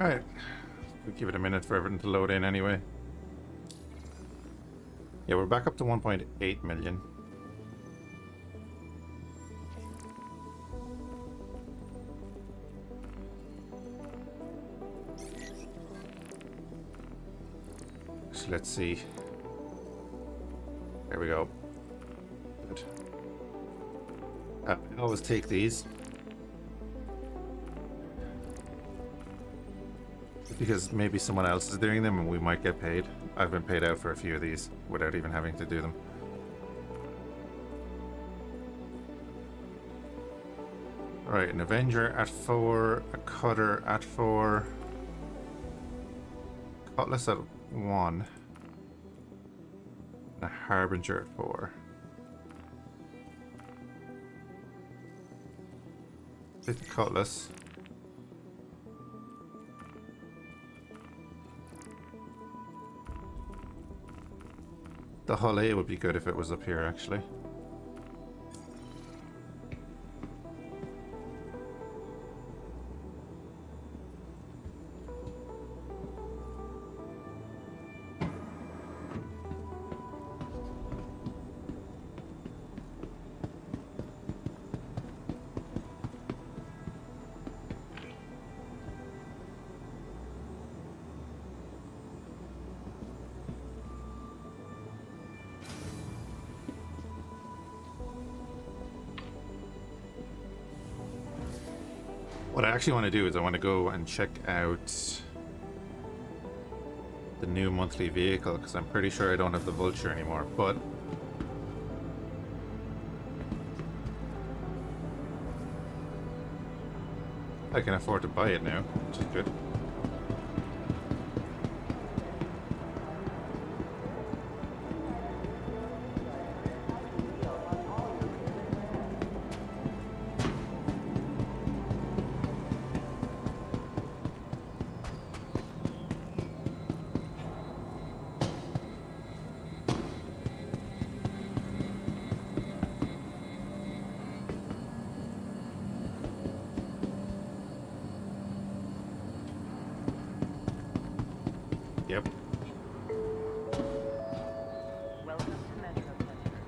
Alright. We'll give it a minute for everything to load in anyway. Yeah, we're back up to 1.8 million. So let's see. There we go. Good. I always take these. Because maybe someone else is doing them and we might get paid. I've been paid out for a few of these without even having to do them. Right, an Avenger at 4, a Cutter at 4, Cutlass at 1, and a Harbinger at 4. Take the Cutlass. The Hull A would be good if it was up here, actually. What I actually want to do is I want to go and check out the new monthly vehicle, because I'm pretty sure I don't have the Vulture anymore, but I can afford to buy it now, which is good. Yep. Welcome to Metro Center.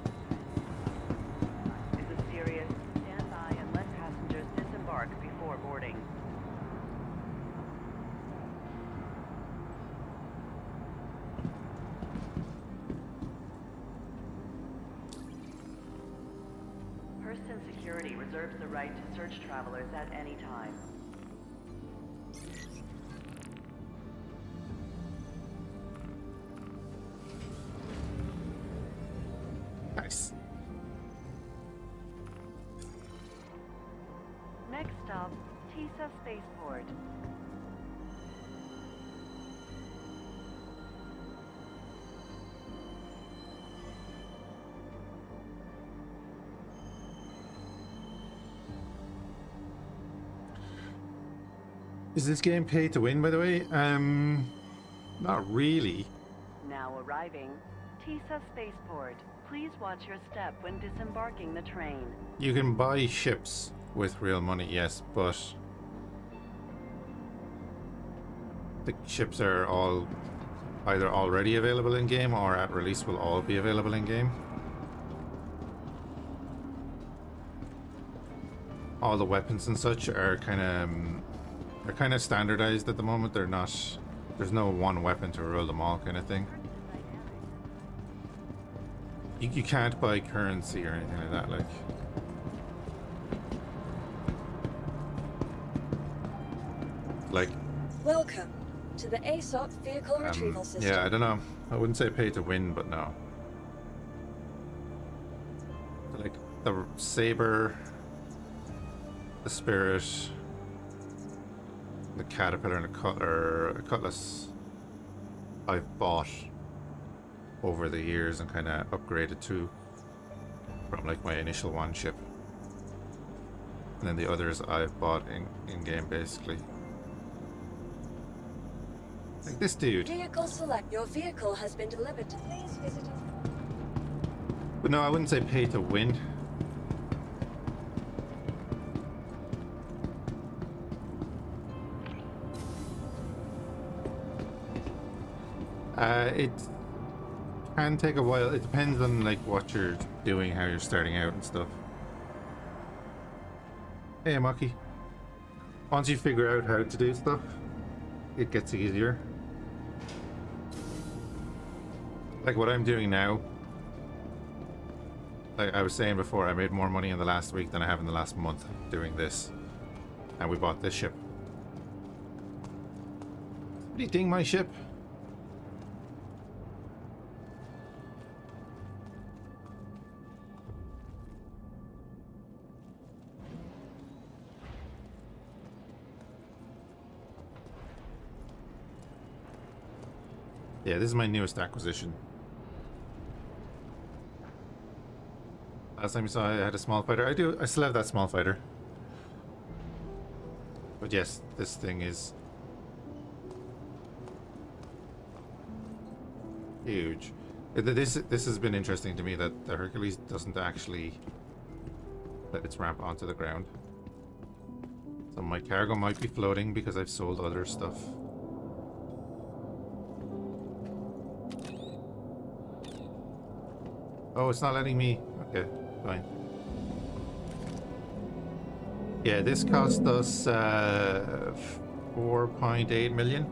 This is serious. Stand by and let passengers disembark before boarding. Person security reserves the right to search travelers at any time. Nice. Next stop, Tisa Spaceport. Is this game pay to win, by the way? Not really. Now arriving, Tisa Spaceport. Please watch your step when disembarking the train. You can buy ships with real money, yes, but the ships are all either already available in game or at release will all be available in game. All the weapons and such are kind of standardized at the moment. They're not. There's no one weapon to rule them all, kind of thing. You can't buy currency or anything like that, like. Welcome to the ASOP vehicle retrieval system. Yeah, I don't know. I wouldn't say pay to win, but no. Like the Saber, the Spirit, the Caterpillar, and the Cutlass I've bought over the years and kind of upgraded to from like my initial one ship, and then the others I've bought in game basically. Like this dude. Vehicle select. Your vehicle has been delivered. Please visit it. But no, I wouldn't say pay to win. It can take a while. It depends on like what you're doing, how you're starting out and stuff. Hey, Maki. Once you figure out how to do stuff, it gets easier. Like what I'm doing now. Like I was saying before, I made more money in the last week than I have in the last month doing this. And we bought this ship. What do you think, my ship? Yeah, this is my newest acquisition. Last time you saw I had a small fighter. I still have that small fighter. But yes, this thing is huge. This has been interesting to me, that the Hercules doesn't actually let its ramp onto the ground. So my cargo might be floating because I've sold other stuff. Oh, it's not letting me. Okay, fine. Yeah, this cost us 4.8 million.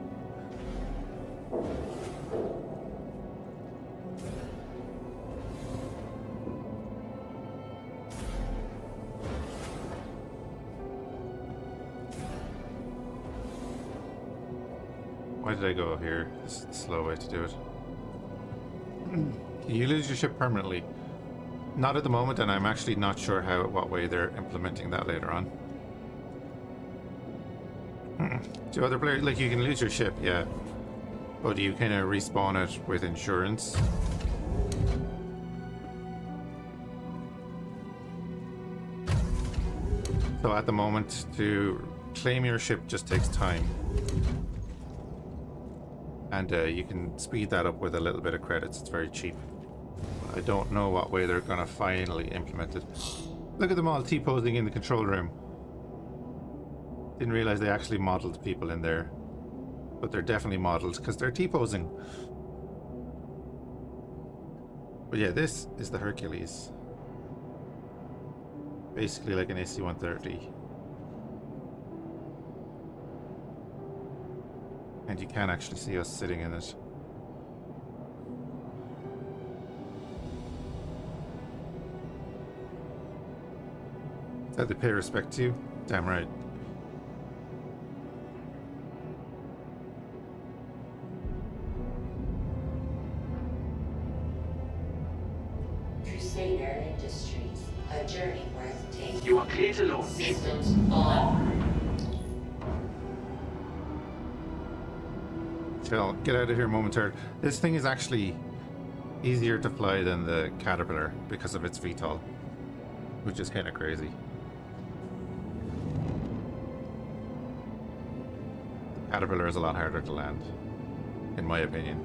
Why did I go here? This is the slow way to do it. You lose your ship permanently. Not at the moment, and I'm actually not sure what way they're implementing that later on. Do other players, like, you can lose your ship, yeah, but you kind of respawn it with insurance. So at the moment, to claim your ship just takes time. And you can speed that up with a little bit of credits. It's very cheap. I don't know what way they're going to finally implement it. Look at them all T-posing in the control room. Didn't realize they actually modeled people in there. But they're definitely modeled because they're T-posing. But yeah, this is the Hercules. Basically like an AC-130. And you can actually see us sitting in it. That they pay respect to you? Damn right. Crusader Industries, a journey worth taking. You are clear to launch. Systems on. Chill, get out of here momentarily. This thing is actually easier to fly than the Caterpillar because of its VTOL, which is kind of crazy. The Caterpillar is a lot harder to land, in my opinion.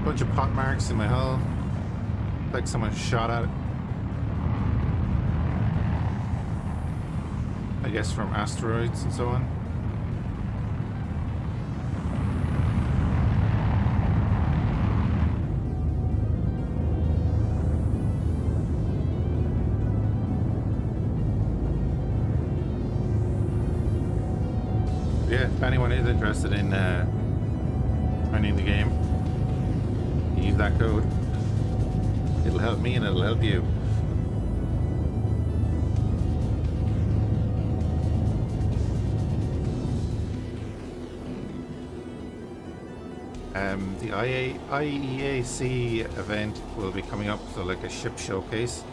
Bunch of pot marks in my hull. Like someone shot at it. I guess from asteroids and so on. Yeah, if anyone is interested in running the game, use that code. It'll help me and it'll help you. The IEAC event will be coming up, so like a ship showcase,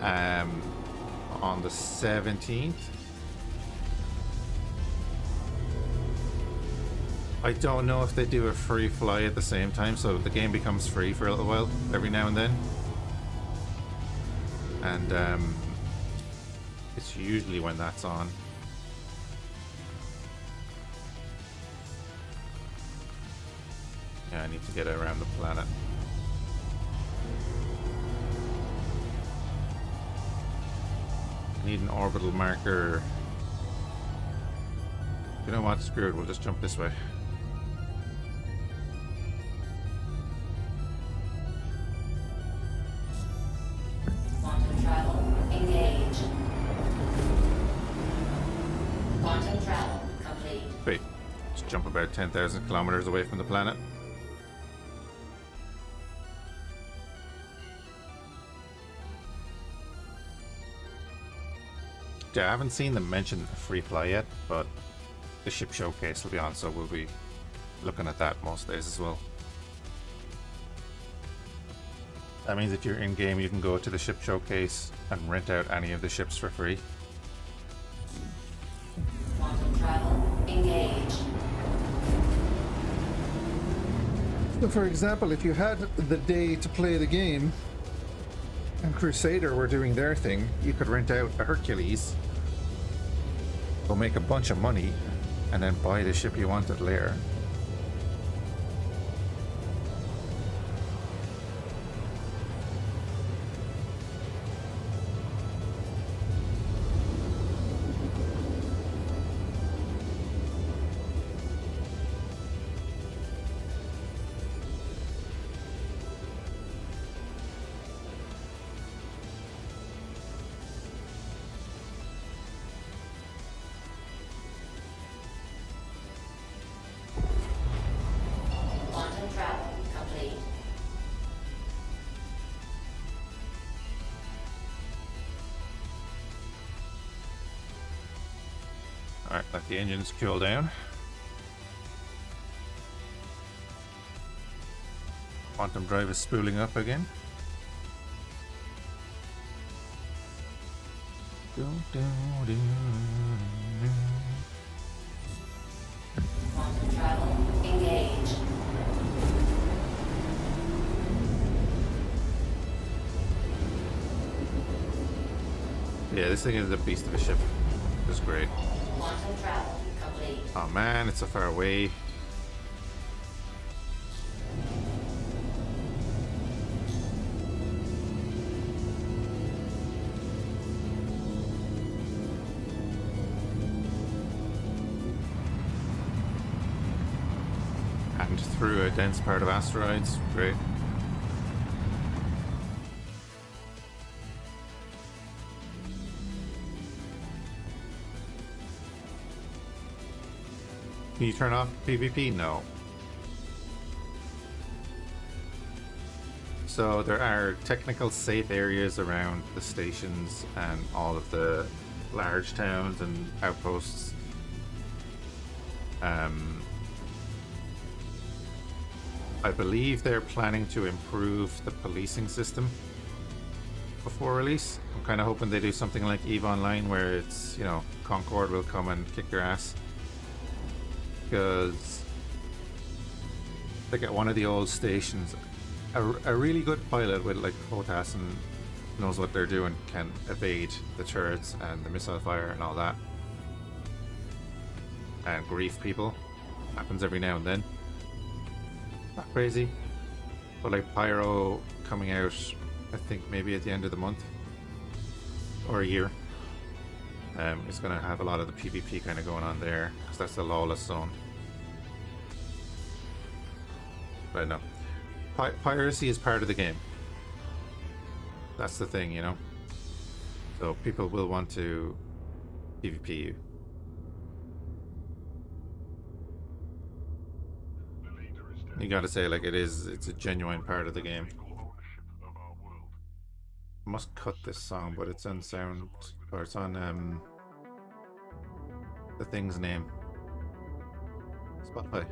on the 17th. I don't know if they do a free fly at the same time, so the game becomes free for a little while, every now and then. And it's usually when that's on. Yeah, I need to get around the planet. I need an orbital marker. You know what? Screw it, we'll just jump this way. Quantum travel engaged. Quantum travel complete. Wait, let's jump about 10,000 kilometers away from the planet. Yeah, I haven't seen them mention a free fly yet, but the ship showcase will be on, so we'll be looking at that most days as well. That means if you're in game, you can go to the ship showcase and rent out any of the ships for free. Quantum travel engaged. So for example, if you had the day to play the game and Crusader were doing their thing, You could rent out a Hercules, go make a bunch of money, and then buy the ship you wanted later. Quantum travel complete. Alright, let the engines cool down. Quantum drive is spooling up again. Quantum travel engaged. Yeah, this thing is a beast of a ship. It's great. Quantum travel complete. Oh man, it's so far away. And through a dense part of asteroids. Great. Can you turn off PvP? No. So there are technical safe areas around the stations and all of the large towns and outposts. I believe they're planning to improve the policing system before release. I'm kind of hoping they do something like EVE Online where it's, you know, Concord will come and kick your ass. Because like at one of the old stations, a really good pilot with like POTAS and knows what they're doing can evade the turrets and the missile fire and all that, and grief people. Happens every now and then. Not crazy, but like Pyro coming out, I think maybe at the end of the month or a year. It's going to have a lot of the PvP kind of going on there, because that's the lawless zone. But no, piracy is part of the game. That's the thing, you know. So people will want to PvP you. You gotta say, like, it's a genuine part of the game. I must cut this song, but it's on sound, or it's on the thing's name. Spotify.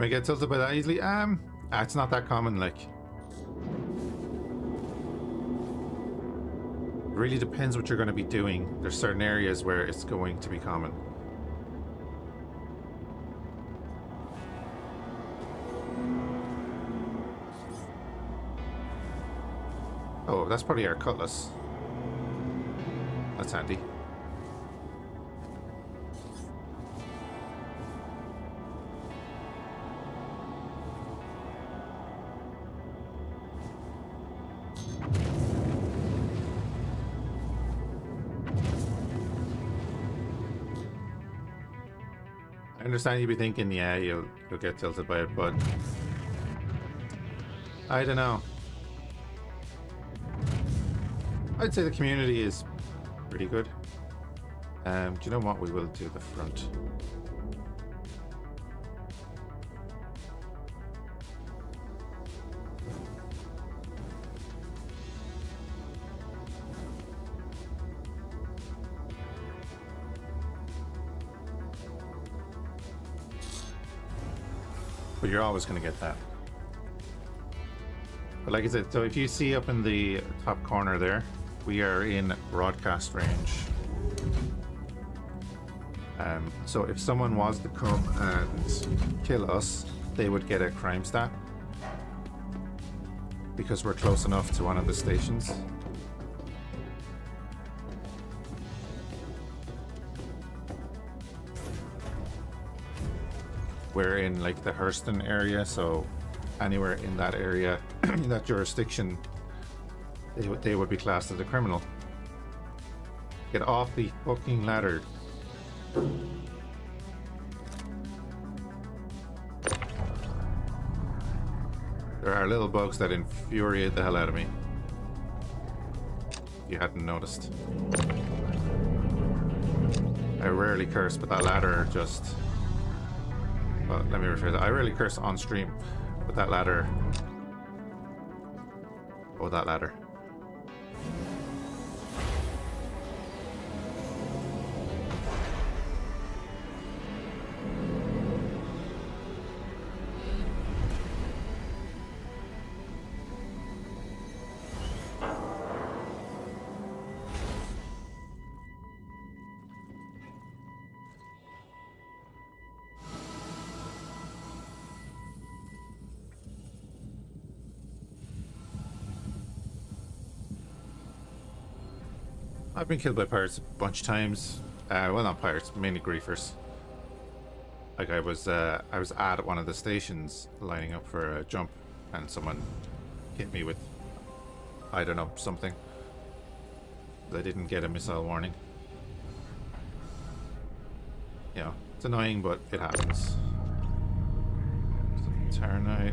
I get tilted by that easily? It's not that common, like. It really depends what you're going to be doing. There's certain areas where it's going to be common. Oh, that's probably our cutlass. That's handy. I understand you'd be thinking, yeah, you'll get tilted by it, but I don't know. I'd say the community is pretty good. Do you know what? We will do the front. But you're always going to get that. But like I said, so if you see up in the top corner there, we are in broadcast range. So if someone was to come and kill us, they would get a crime stat. Because we're close enough to one of the stations. We're in like the Hurston area, so anywhere in that area, in that jurisdiction, they would be classed as a criminal. Get off the fucking ladder. There are little bugs that infuriate the hell out of me. If you hadn't noticed. I rarely curse, but that ladder just... Well, let me rephrase that. I rarely curse on stream, but that ladder... Oh, that ladder. I've been killed by pirates a bunch of times. Well, not pirates, mainly griefers. Like I was at one of the stations lining up for a jump, and someone hit me with, I don't know, something. I didn't get a missile warning. You know, it's annoying, but it happens. Terranite.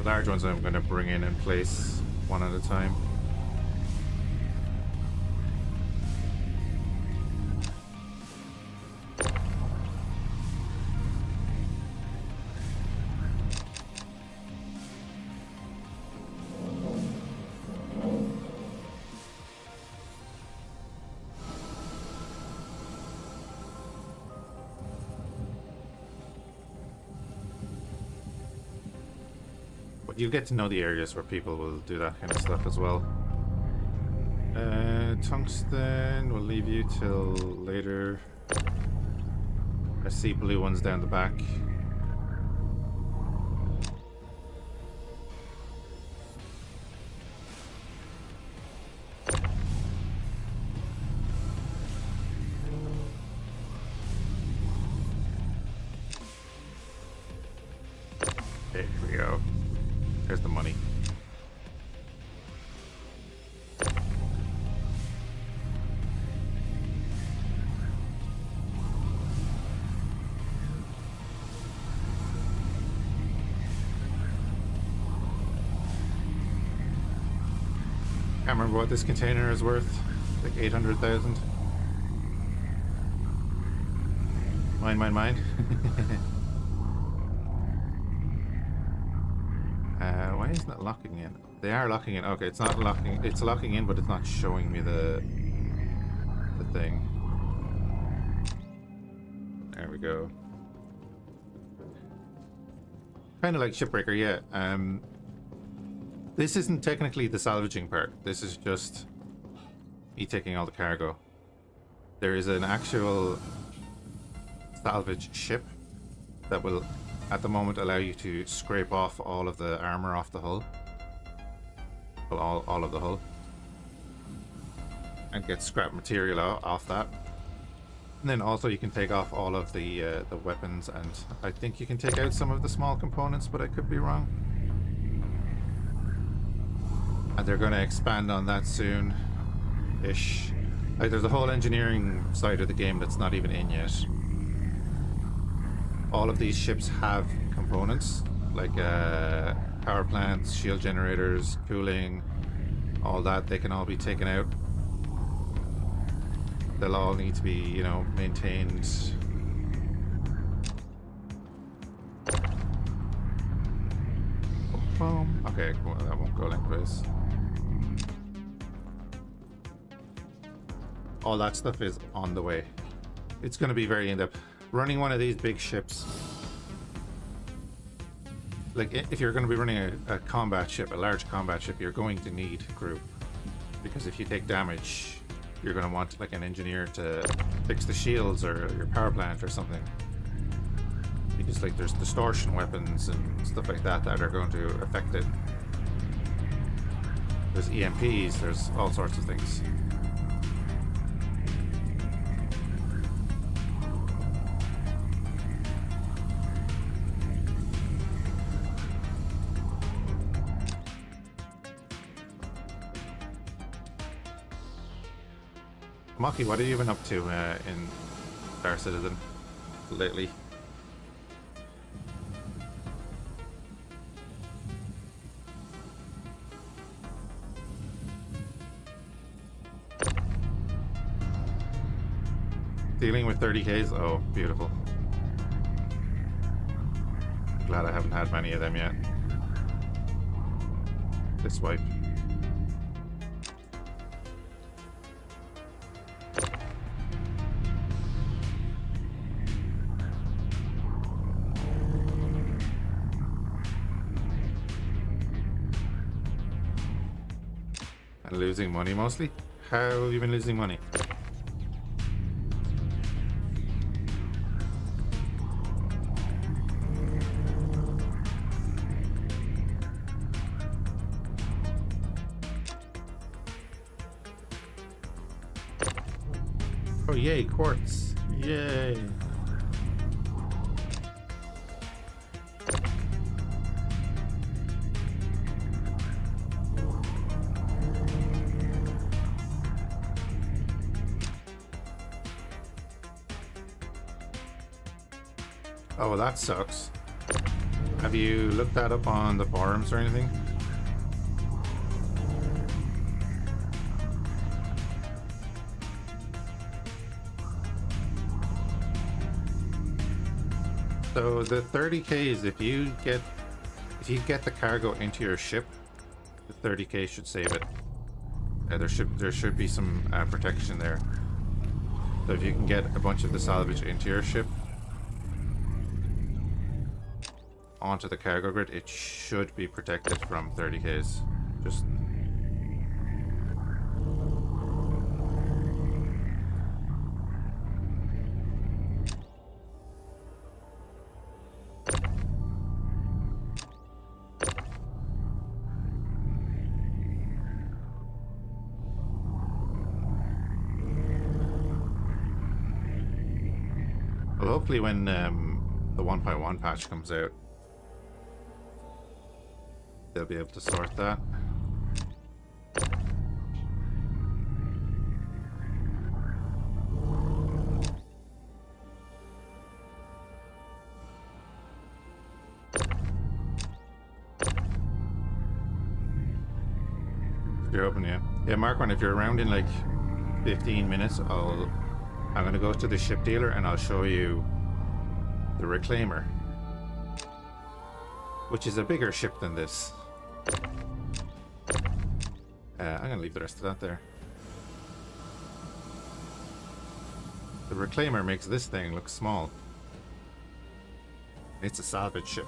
Large ones I'm going to bring in and place one at a time. You get to know the areas where people will do that kind of stuff as well. Tungsten, we'll leave you till later. I see blue ones down the back. There we go. There's the money. Can't remember what this container is worth. Like 800,000. Mine. Why isn't it locking in? They are locking in. Okay, it's not locking. It's locking in, but it's not showing me the thing. There we go. Kind of like Shipbreaker, yeah. This isn't technically the salvaging part. This is just me taking all the cargo. There is an actual salvage ship that will, at the moment, allow you to scrape off all of the armor off the hull. Well, all of the hull. And get scrap material off that. And then also you can take off all of the weapons, and I think you can take out some of the small components, but I could be wrong. And they're going to expand on that soon-ish. Like, there's a whole engineering side of the game that's not even in yet. All of these ships have components, like power plants, shield generators, cooling, all that. They can all be taken out. They'll all need to be, you know, maintained. Boom. Okay, well, that won't go lengthways. All that stuff is on the way. It's going to be very in-depth. Running one of these big ships, like if you're going to be running a combat ship, a large combat ship, you're going to need crew. Because if you take damage, you're going to want like an engineer to fix the shields or your power plant or something. Because like there's distortion weapons and stuff like that that are going to affect it. There's EMPs, there's all sorts of things. Maki, what have you been up to in Star Citizen lately? Dealing with 30Ks? Oh, beautiful. Glad I haven't had many of them yet. This wipe. And losing money mostly? How have you been losing money? Oh yay, quartz. Yay. Oh, well, that sucks. Have you looked that up on the forums or anything? So the 30Ks, if you get the cargo into your ship, the 30K should save it. There should be some protection there. So if you can get a bunch of the salvage into your ship, onto the cargo grid, it should be protected from 30Ks. Just well, hopefully when the 1.1 patch comes out, they'll be able to sort that. You're open, yeah. Yeah, Mark one, if you're around in like 15 minutes, I'm gonna go to the ship dealer and I'll show you the Reclaimer, which is a bigger ship than this. I'm gonna leave the rest of that there. The Reclaimer makes this thing look small. It's a salvage ship.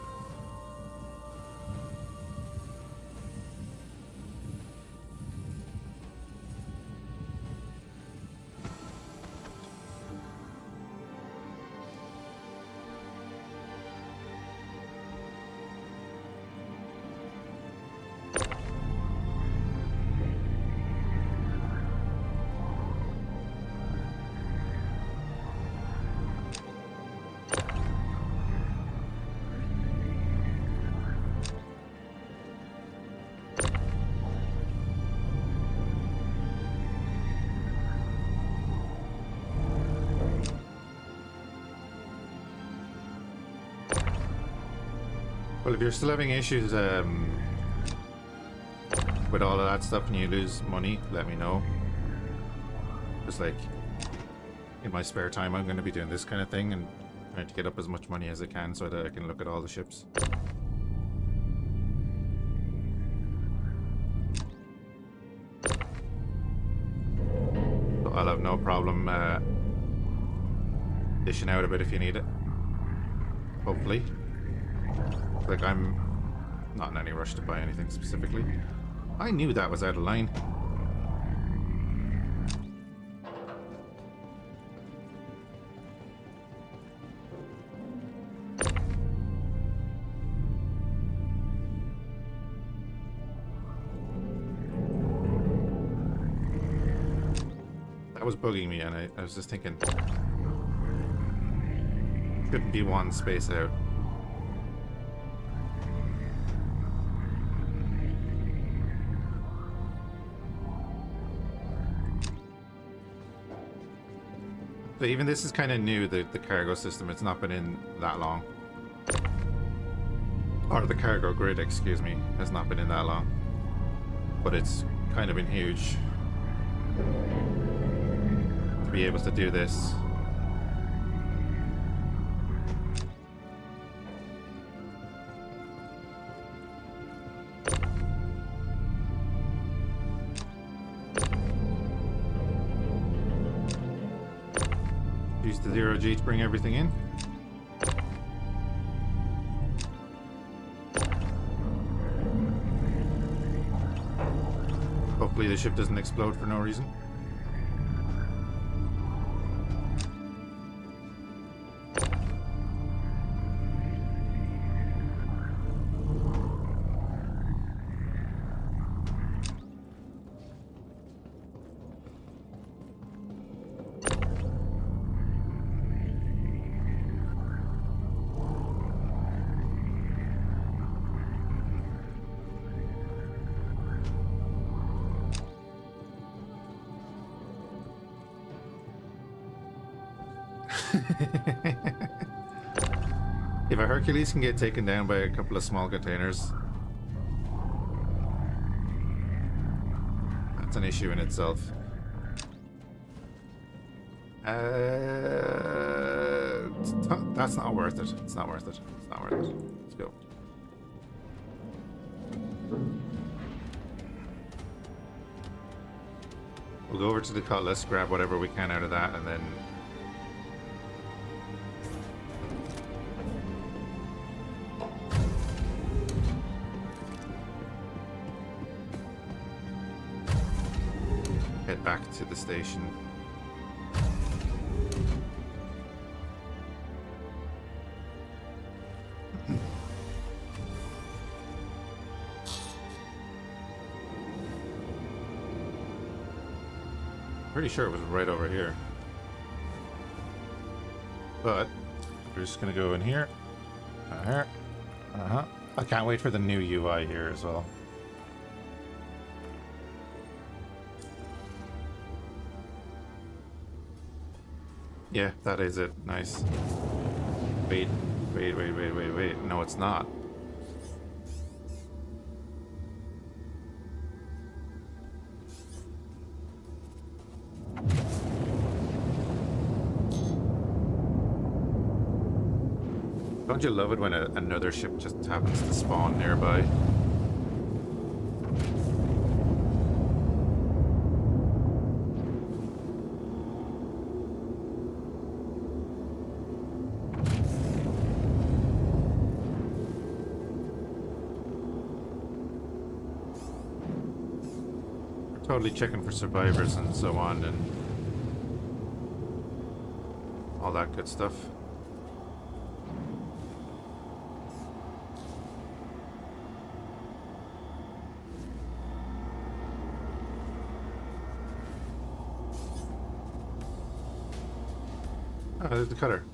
Well, if you're still having issues with all of that stuff and you lose money, let me know. Just like in my spare time, I'm going to be doing this kind of thing and trying to get up as much money as I can so that I can look at all the ships. So I'll have no problem dishing out a bit if you need it. Hopefully. Like, I'm not in any rush to buy anything specifically. I knew that was out of line. That was bugging me, and I was just thinking, couldn't be one space out. So even this is kind of new, the cargo system. It's not been in that long. Or the cargo grid, excuse me, has not been in that long. But it's kind of been huge to be able to do this. Use the 0G to bring everything in. Hopefully the ship doesn't explode for no reason. If a Hercules can get taken down by a couple of small containers, that's an issue in itself. That's not worth it. It's not worth it. It's not worth it. Let's go. We'll go over to the Cutlass, grab whatever we can out of that, and then head back to the station. Pretty sure it was right over here, but we're just gonna go in here. I can't wait for the new UI here as well. Yeah, that is it. Nice. Wait. No, it's not. Don't you love it when another ship just happens to spawn nearby? Totally checking for survivors and so on and all that good stuff. Oh, there's the cutter.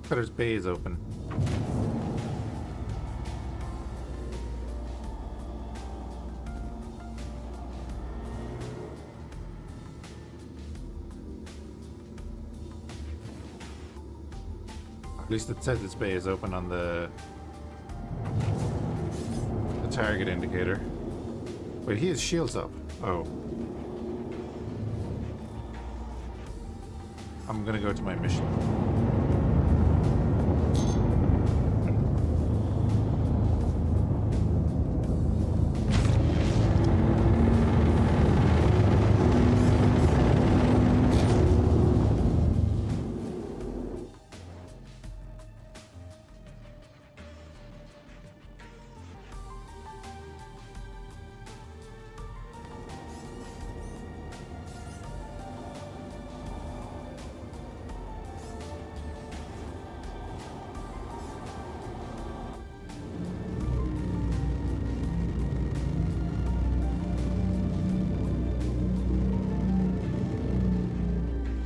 Cutter's bay is open. At least it says its bay is open on the target indicator. Wait, he has shields up. Oh. I'm gonna go to my mission.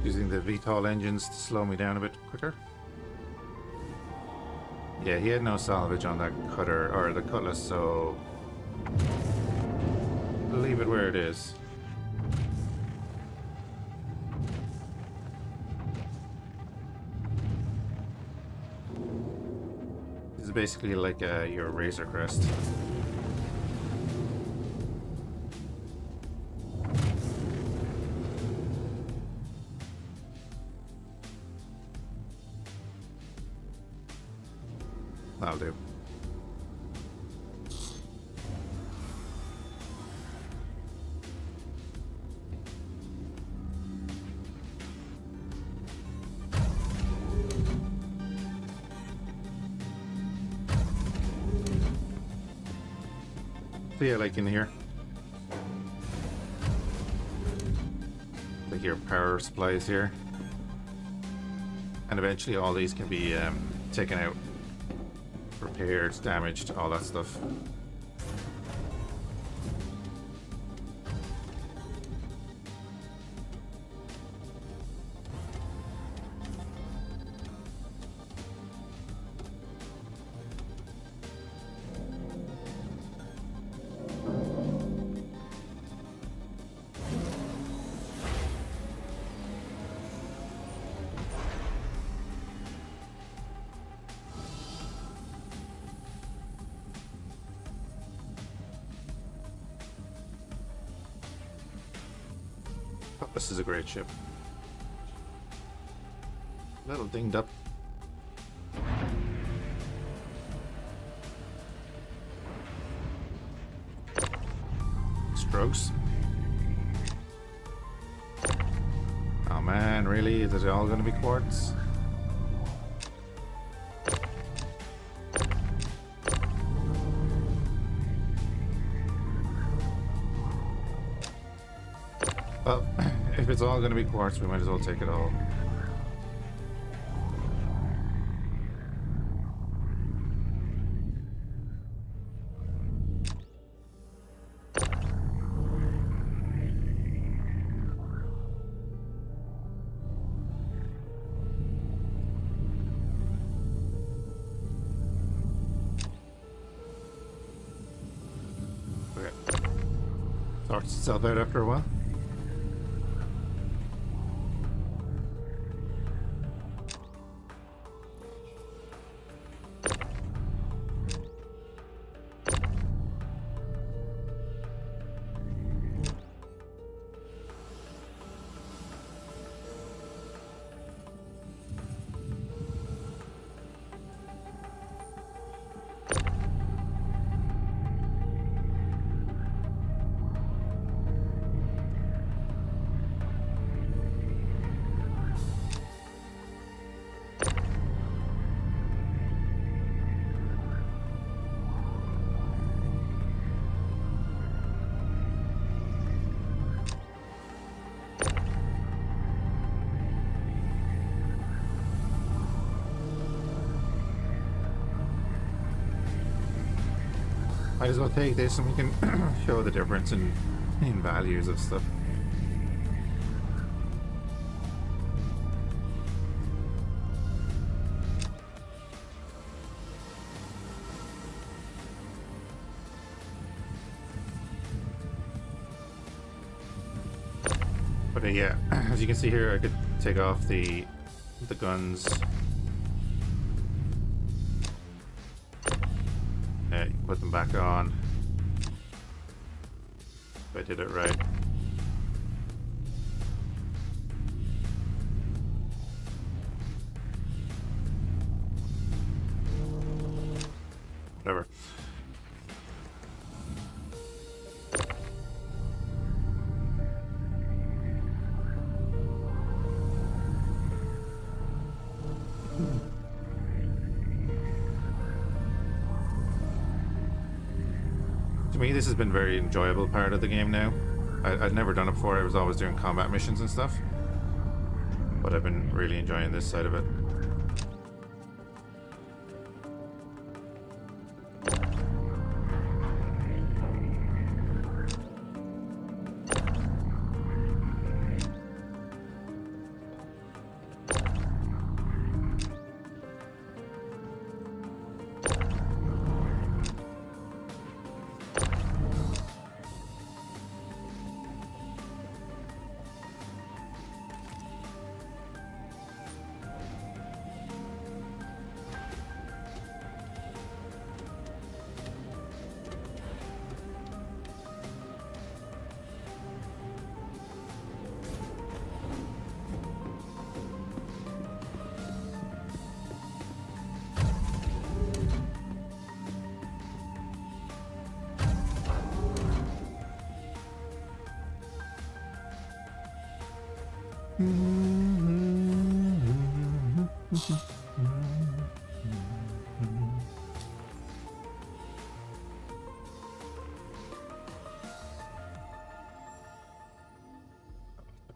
Using the VTOL engines to slow me down a bit quicker. Yeah, he had no salvage on that cutter, or the cutlass, so leave it where it is. This is basically like your Razor Crest. That'll do. So yeah, like in here. Like your power supplies here. And eventually all these can be taken out. Repaired, damaged, all that stuff. This is a great ship. A little dinged up. Strokes. Oh man, really? Is it all going to be quartz? Well, if it's all going to be quartz, we might as well take it all. Okay. Sorts itself out after a while. Might as well take this and we can show the difference in values of stuff. But yeah, as you can see here, I could take off the guns. Put them back on. If I did it right. Whatever. To me, this has been a very enjoyable part of the game now. I'd never done it before. I was always doing combat missions and stuff. But I've been really enjoying this side of it.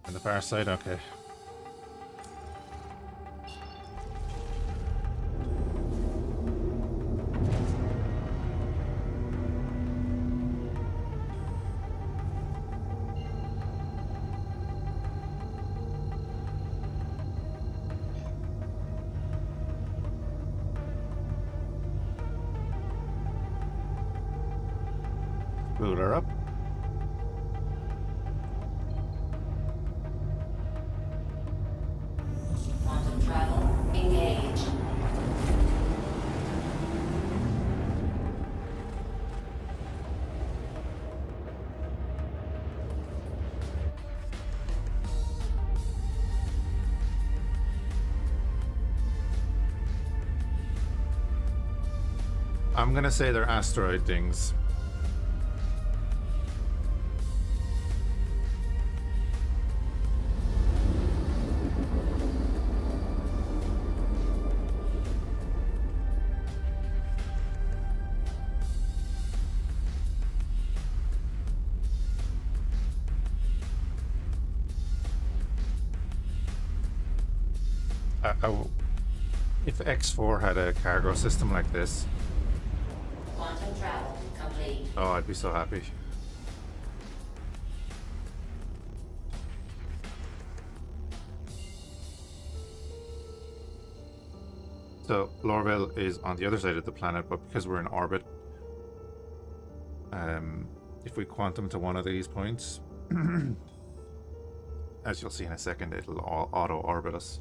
On the far side, okay. Boot her up. Quantum travel engaged. I'm gonna say they're asteroid things. If X4 had a cargo system like this, Quantum travel complete. oh, I'd be so happy. So, Lorville is on the other side of the planet, but because we're in orbit, if we quantum to one of these points, as you'll see in a second, it'll auto-orbit us.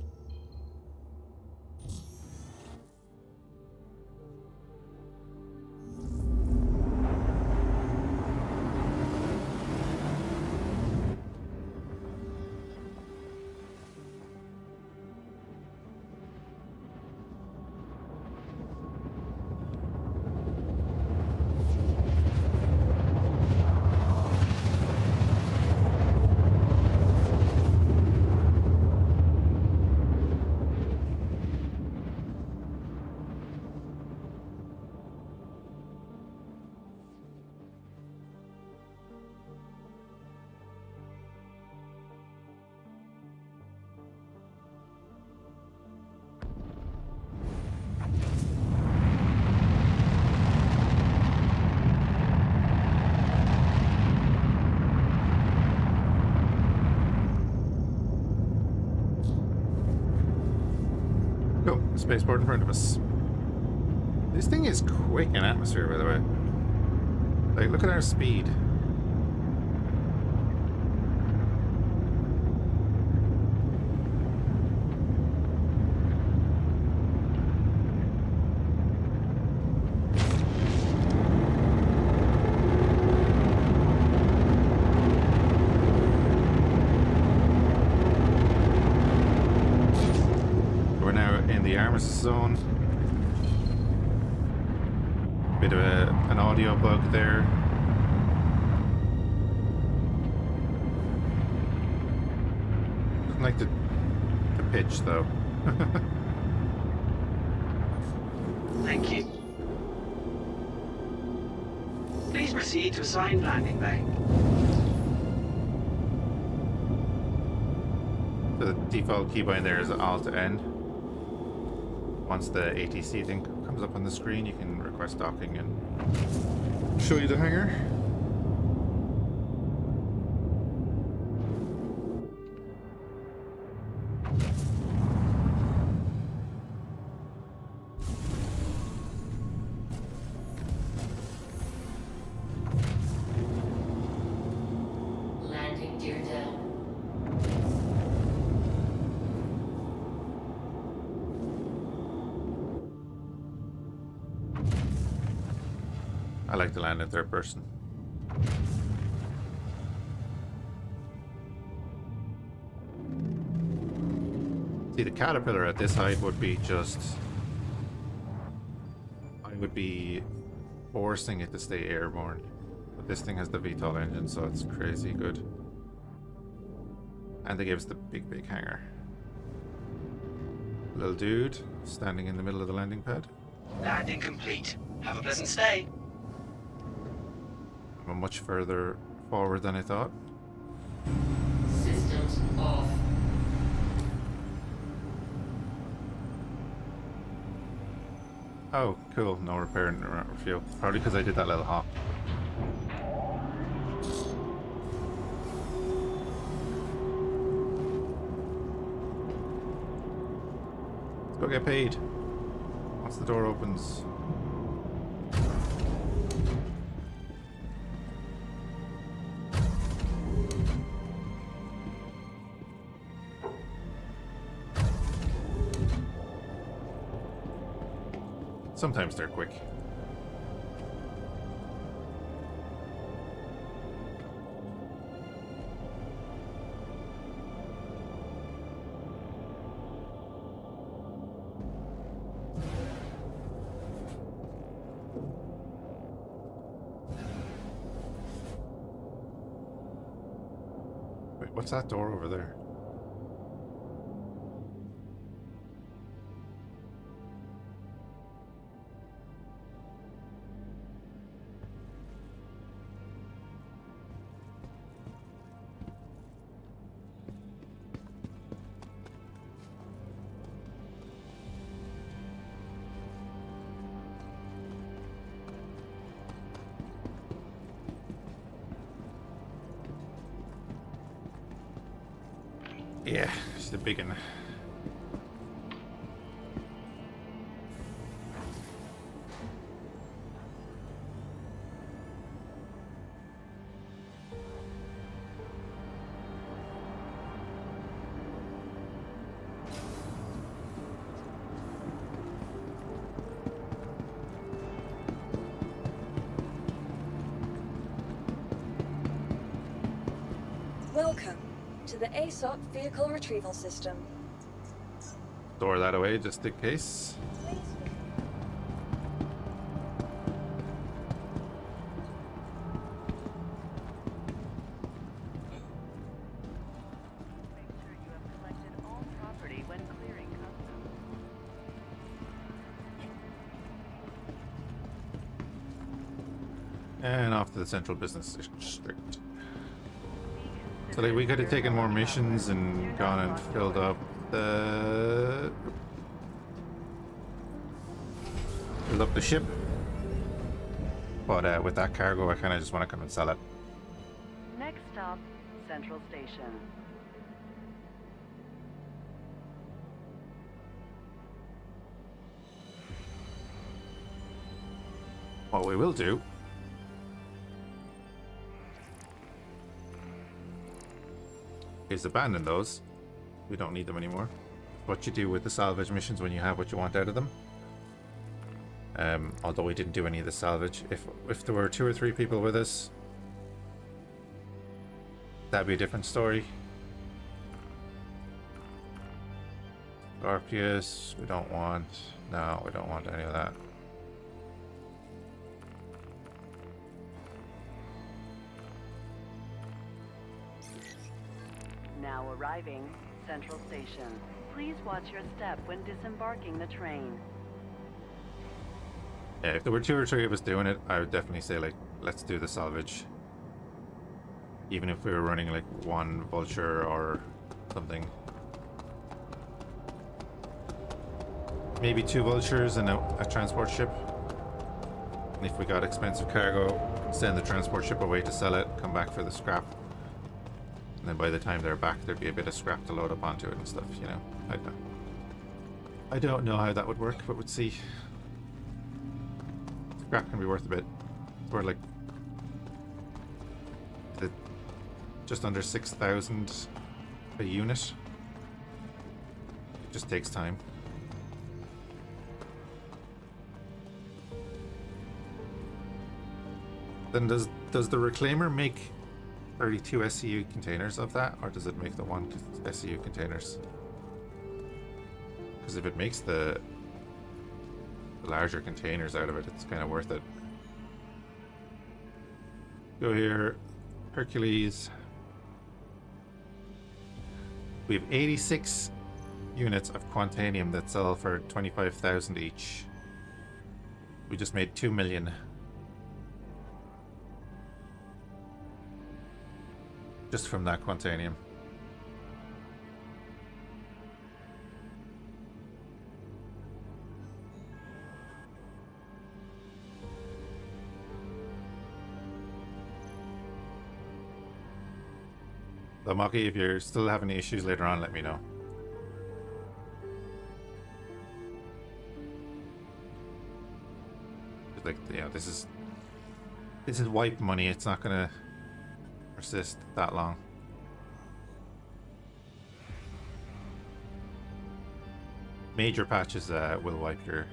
Cool. Spaceport in front of us. This thing is quick in atmosphere, by the way. Like, look at our speed. We're now in the armistice zone. Bit of an audio bug there. Doesn't like the pitch though. Thank you. Please proceed to assigned landing bay. So the default keybind there is Alt N. Once the ATC thing comes up on the screen, you can request docking and show you the hangar. Landing gear down. I like to land in third person. See, the caterpillar at this height would be just... I would be forcing it to stay airborne. But this thing has the VTOL engine, so it's crazy good. And they gave us the big hangar. Little dude standing in the middle of the landing pad. Landing complete. Have a pleasant stay. I'm much further forward than I thought. Systems off. Oh, cool. No repair and refuel. Probably because I did that little hop. Let's go get paid. Once the door opens. Sometimes they're quick. Wait, what's that door over there? Yeah, she's a big one. Welcome to the ASOP Vehicle Retrieval System. Store that away just in case. Please. Make sure you have collected all property when clearing customs. And off to the central business district. So like, we could have taken more missions and gone and filled up the ship. But with that cargo, I kind of just want to come and sell it. Next stop, Central Station. What we will do is abandon those. We don't need them anymore. What you do with the salvage missions when you have what you want out of them. Although we didn't do any of the salvage. If there were 2 or 3 people with us, that'd be a different story. Scorpius, we don't want. No, we don't want any of that. Now arriving, Central Station. Please watch your step when disembarking the train. Yeah, if there were 2 or 3 of us doing it, I would definitely say, like, let's do the salvage. Even if we were running, like, 1 vulture or something. Maybe 2 vultures and a transport ship. And if we got expensive cargo, send the transport ship away to sell it, come back for the scrap. And then by the time they're back, there'd be a bit of scrap to load up onto it and stuff, you know. I don't know how that would work, but we'd see. Scrap can be worth a bit. We're like just under 6,000 a unit. It just takes time. Then does the reclaimer make 32 SCU containers of that, or does it make the 1 SCU containers? Because if it makes the larger containers out of it, it's kind of worth it. Go here, Hercules. We have 86 units of Quantanium that sell for 25,000 each. We just made 2 million. Just from that Quantanium. So Maki, if you're still having any issues later on, let me know. Like, yeah, this is wipe money. It's not gonna persist that long. Major patches will wipe your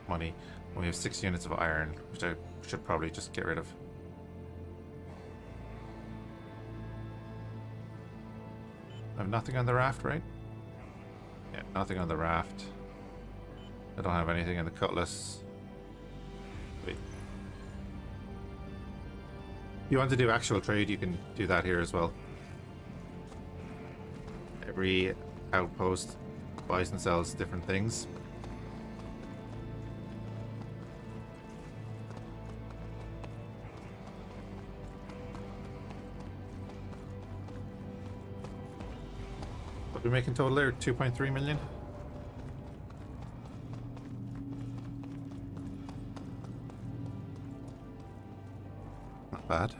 money. We have 6 units of iron, which I should probably just get rid of. I have nothing on the raft, right? Yeah, nothing on the raft. I don't have anything in the cutlass. Wait. If you want to do actual trade, you can do that here as well. Every outpost buys and sells different things. What are we making total there? 2.3 million? Not bad.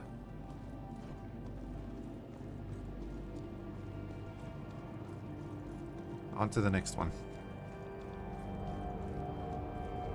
On to the next one.